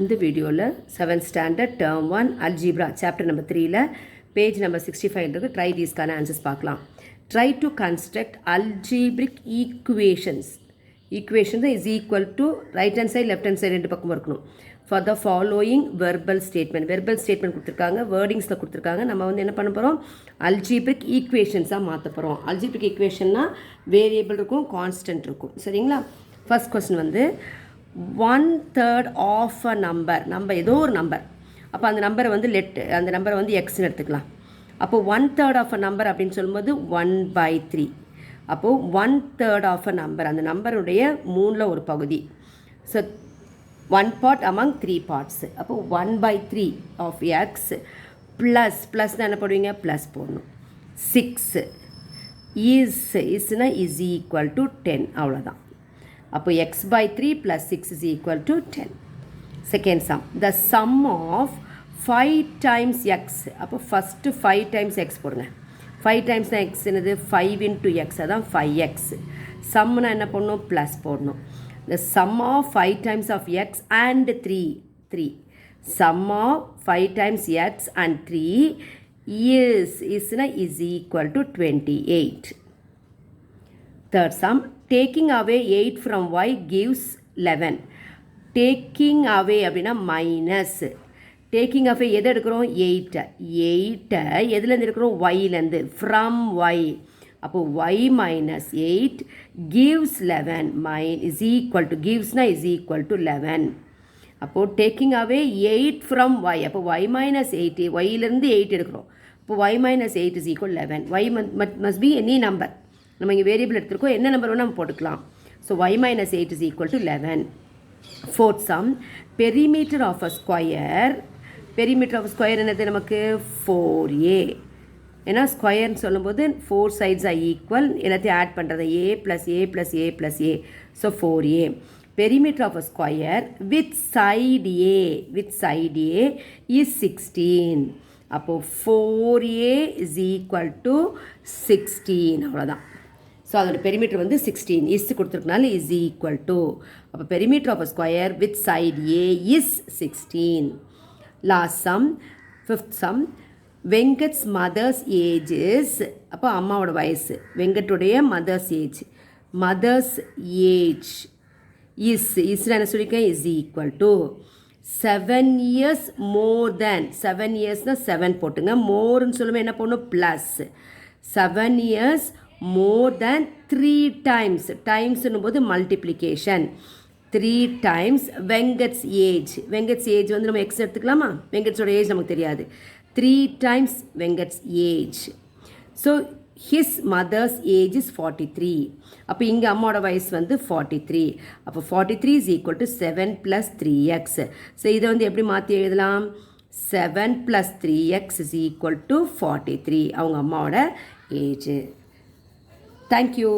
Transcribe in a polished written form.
இந்த வீடியோவில் 7th standard term 1 algebra chapter number 3ல பேஜ் நம்பர் 65 இருக்கு. ட்ரை தீஸ்க்கான ஆன்சர்ஸ் பார்க்கலாம். Try to construct algebraic equations. Equation is equal to right hand side left hand side ரெண்டு பக்கம் இருக்கணும். For the following verbal statement. Verbal statement கொடுத்துருக்காங்க, வேர்டிங்ஸில் கொடுத்துருக்காங்க. நம்ம வந்து என்ன பண்ண போகிறோம், அல்ஜீப்ரிக் ஈக்குவேஷன்ஸாக மாற்ற போகிறோம். அல்ஜீப்ரிக் ஈக்குவேஷன்னா வேரியபிள் இருக்கும், கான்ஸ்டன்ட் இருக்கும். சரிங்களா? ஃபர்ஸ்ட் கொஸ்டின் வந்து 1/3 ஆஃப் அ நம்பர். நம்ம ஏதோ ஒரு நம்பர், அப்போ அந்த நம்பரை வந்து அந்த நம்பரை வந்து எக்ஸ்ன்னு எடுத்துக்கலாம். அப்போது 1/3 ஆஃப் அ நம்பர் அப்படின்னு சொல்லும்போது 1/3. அப்போது 1/3 ஆஃப் அ நம்பர், அந்த நம்பருடைய 3ல் ஒரு பகுதி. So 1 part among 3 parts. அப்போது 1/3 ஆஃப் எக்ஸ் ப்ளஸ் தான் என்ன போடுவீங்க, ப்ளஸ் போடணும். 6 இஸ்னா இஸ் ஈக்குவல் டு 10. அவ்வளோதான். அப்போ x/3 plus 6 is equal to 10. Second sum. The sum of 5 times x. அப்போ ஃபஸ்ட்டு 5 times x போடுங்க. 5 times x என்னது, 5 into x, அதான் 5x. சம்னா என்ன பண்ணணும், ப்ளஸ் போடணும். The sum of 5 times of x and 3. Sum of 5 times x and 3 is equal to 28. Third sum. Taking away 8 from y gives 11. Taking away அப்படின்னா minus. Taking away எதை எடுக்கிறோம், 8 எதுலேருந்து எடுக்கிறோம், ஒய்லேருந்து, ஃப்ரம் ஒய். அப்போது y minus 8 gives 11 is equal to, கிவ்ஸ்னா is equal to 11. அப்போது taking away 8 from y, அப்போ ஒய் மைனஸ் 8, ஒய்லேருந்து 8 எடுக்கிறோம். அப்போ y minus 8 is equal 11. Y must be any number. நம்ம இங்கே வேரியபிள் எடுத்துருக்கோம், என்ன நம்பர் வேணால் நம்ம போட்டுக்கலாம். So y minus 8 is equal to 11. Fourth sum. Perimeter of a square. Perimeter of square என்னது நமக்கு, 4a. ஏன்னா ஸ்கொயர்னு சொல்லும்போது 4 sides ஆர் ஈக்குவல், எல்லாத்தையும் ஆட் பண்ணுறது, a + a + a + a. So 4a. Perimeter of a square with side a is 16. அப்போது 4a is equal to 16. அவ்வளோதான். So அதோட பெரிமீட்டர் வந்து 16 இஸ் கொடுத்துருக்கனால இஸ் ஈக்குவல் டு. அப்போ perimeter of a square with side A is 16. Last sum, fifth sum. Venkat's mother's ages. அப்போ அம்மாவோட வயசு, வெங்கட்டுடைய மதர்ஸ் ஏஜ் இஸ் என்ன சொல்லியிருக்கேன், is equal to 7 years more than. 7 yearsனால் 7 போட்டுங்க, மோர்னு சொல்லும்போது என்ன போடணும், plus. 7 years more than 3 times. டைம்ஸ்னும் போது multiplication. 3 times Venkat's age. Venkat's age வந்து நம்ம எக்ஸ் எடுத்துக்கலாமா, வெங்கட்ஸோட ஏஜ் நமக்கு தெரியாது. 3 times Venkat's age. So his mother's age is 43. அப்போ இங்கே அம்மாவோட வயசு வந்து 43. அப்போ 43 is equal to 7 plus 3x. So இதை வந்து எப்படி மாற்றி எழுதலாம், 7 plus 3x is equal to 43. அவங்க அம்மாவோட ஏஜ். Thank you.